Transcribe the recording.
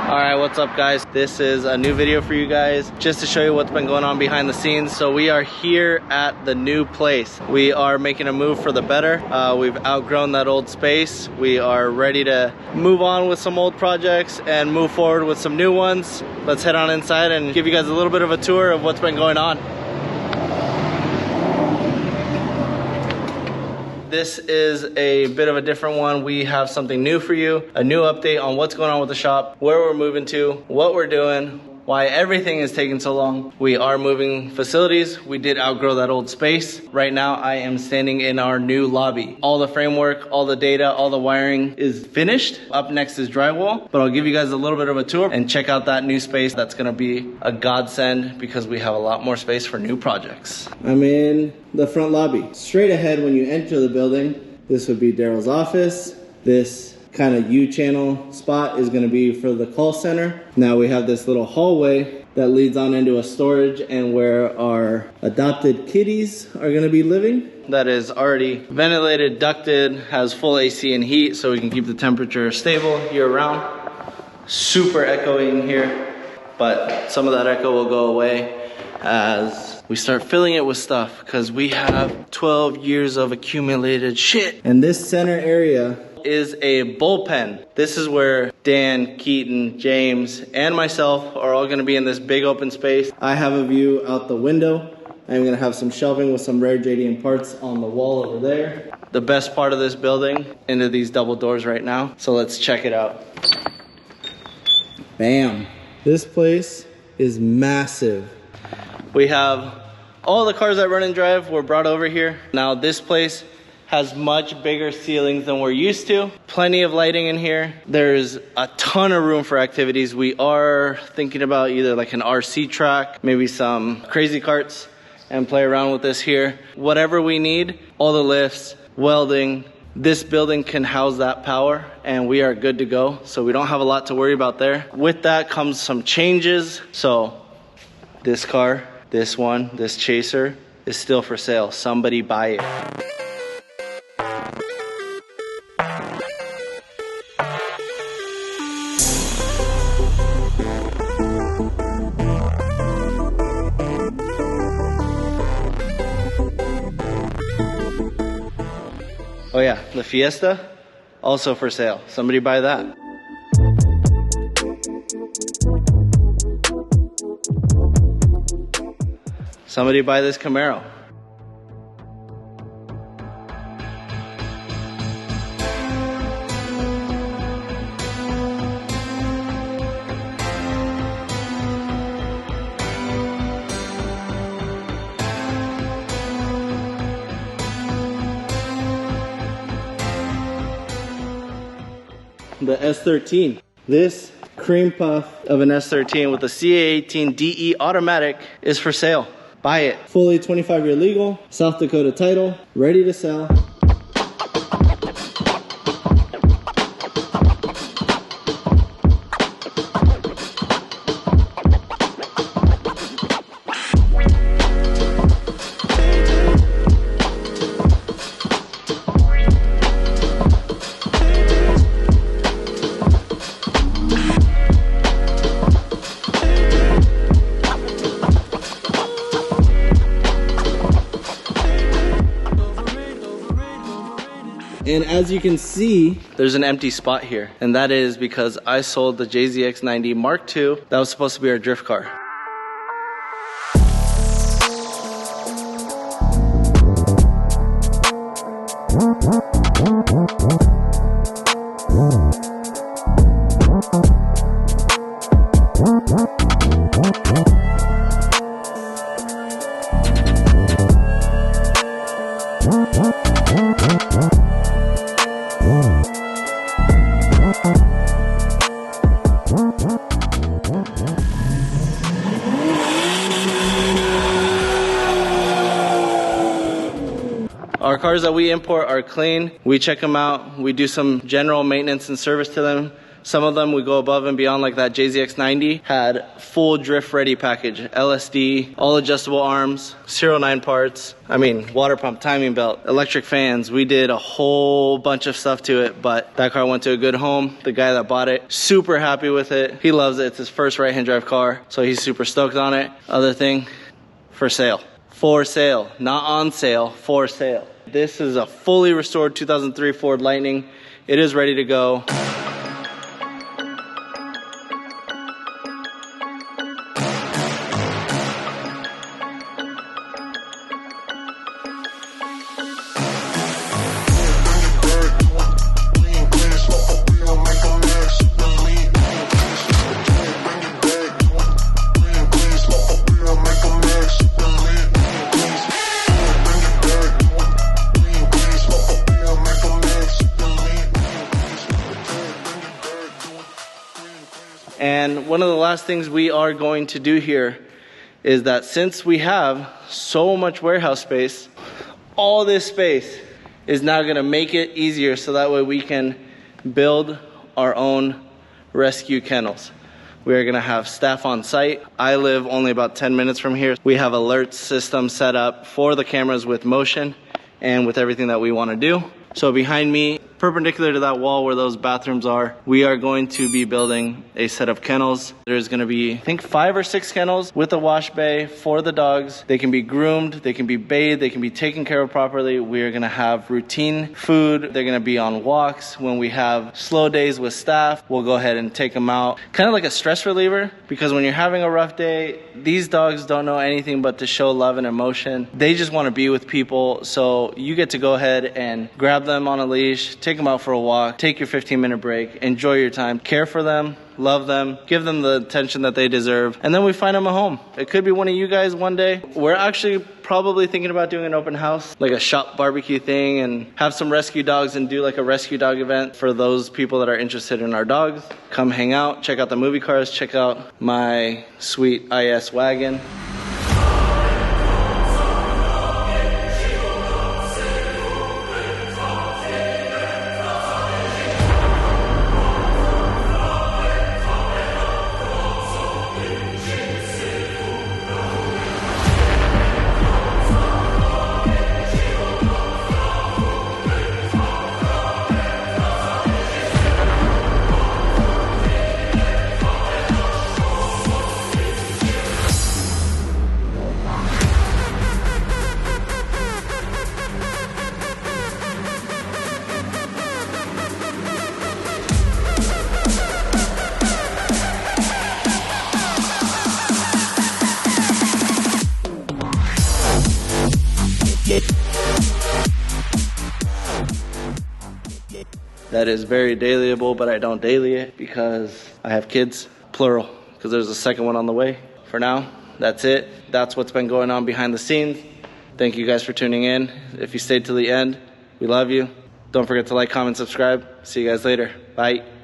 Alright, what's up guys? This is a new video for you guys just to show you what's been going on behind the scenes. So we are here at the new place. We are making a move for the better. We've outgrown that old space. We are ready to move on with some old projects and move forward with some new ones. Let's head on inside and give you guys a little bit of a tour of what's been going on. This is a bit of a different one. We have something new for you, a new update on what's going on with the shop, where we're moving to, what we're doing, why everything is taking so long. We are moving facilities. We did outgrow that old space. Right now, I am standing in our new lobby. All the framework, all the data, all the wiring is finished. Up next is drywall, but I'll give you guys a little bit of a tour and check out that new space. That's gonna be a godsend because we have a lot more space for new projects. I'm in the front lobby. Straight ahead when you enter the building, this would be Daryl's office. This kind of U-channel spot is going to be for the call center. Now we have this little hallway that leads on into a storage and where our adopted kitties are going to be living. That is already ventilated, ducted, has full AC and heat so we can keep the temperature stable year round. Super echoey in here, but some of that echo will go away as we start filling it with stuff because we have 12 years of accumulated shit. And this center area is a bullpen. This is where Dan, Keaton, James, and myself are all gonna be in this big open space. I have a view out the window. I'm gonna have some shelving with some rare JDM parts on the wall over there. The best part of this building, into these double doors right now. So let's check it out. Bam. This place is massive. We have all the cars that run and drive were brought over here. Now this place has much bigger ceilings than we're used to. Plenty of lighting in here. There's a ton of room for activities. We are thinking about either like an RC track, maybe some crazy carts, and play around with this here. Whatever we need, all the lifts, welding, this building can house that power and we are good to go. So we don't have a lot to worry about there. With that comes some changes. So this car, this one, this Chaser is still for sale. Somebody buy it. Oh yeah, the Fiesta, also for sale. Somebody buy that. Somebody buy this Camaro. The S13. This cream puff of an S13 with a CA18 DE automatic is for sale. Buy it. Fully 25-year legal, South Dakota title, ready to sell. And as you can see, there's an empty spot here. And that is because I sold the JZX90 Mark II. That was supposed to be our drift car. Our cars that we import are clean. We check them out. We do some general maintenance and service to them Some of them we go above and beyond, like that JZX90 had full drift ready package, LSD, all adjustable arms, 09 parts. I mean, water pump, timing belt, electric fans. We did a whole bunch of stuff to it, but that car went to a good home. The guy that bought it, super happy with it. He loves it. It's his first right-hand drive car, so he's super stoked on it. Other thing, for sale. For sale, not on sale, for sale. This is a fully restored 2003 Ford Lightning. It is ready to go. And one of the last things we are going to do here is that since we have so much warehouse space, all this space is now going to make it easier so that way we can build our own rescue kennels. We are going to have staff on site. I live only about 10 minutes from here. We have alert system set up for the cameras with motion and with everything that we want to do. So behind me, perpendicular to that wall where those bathrooms are, we are going to be building a set of kennels. There's going to be, I think, 5 or 6 kennels with a wash bay for the dogs. They can be groomed, they can be bathed, they can be taken care of properly. We are going to have routine food. They're going to be on walks. When we have slow days with staff, we'll go ahead and take them out. Kind of like a stress reliever, because when you're having a rough day, these dogs don't know anything but to show love and emotion. They just want to be with people. So you get to go ahead and grab them on a leash, take them out for a walk, take your 15-minute break, enjoy your time, care for them, love them, give them the attention that they deserve, and then we find them a home. It could be one of you guys one day. We're actually probably thinking about doing an open house, like a shop barbecue thing, and have some rescue dogs and do like a rescue dog event for those people that are interested in our dogs. Come hang out, check out the movie cars, check out my sweet IS wagon. That is very dailyable, but I don't daily it because I have kids, plural, because there's a second one on the way. For now, that's it. That's what's been going on behind the scenes. Thank you guys for tuning in. If you stayed till the end, we love you. Don't forget to like, comment, subscribe. See you guys later. Bye.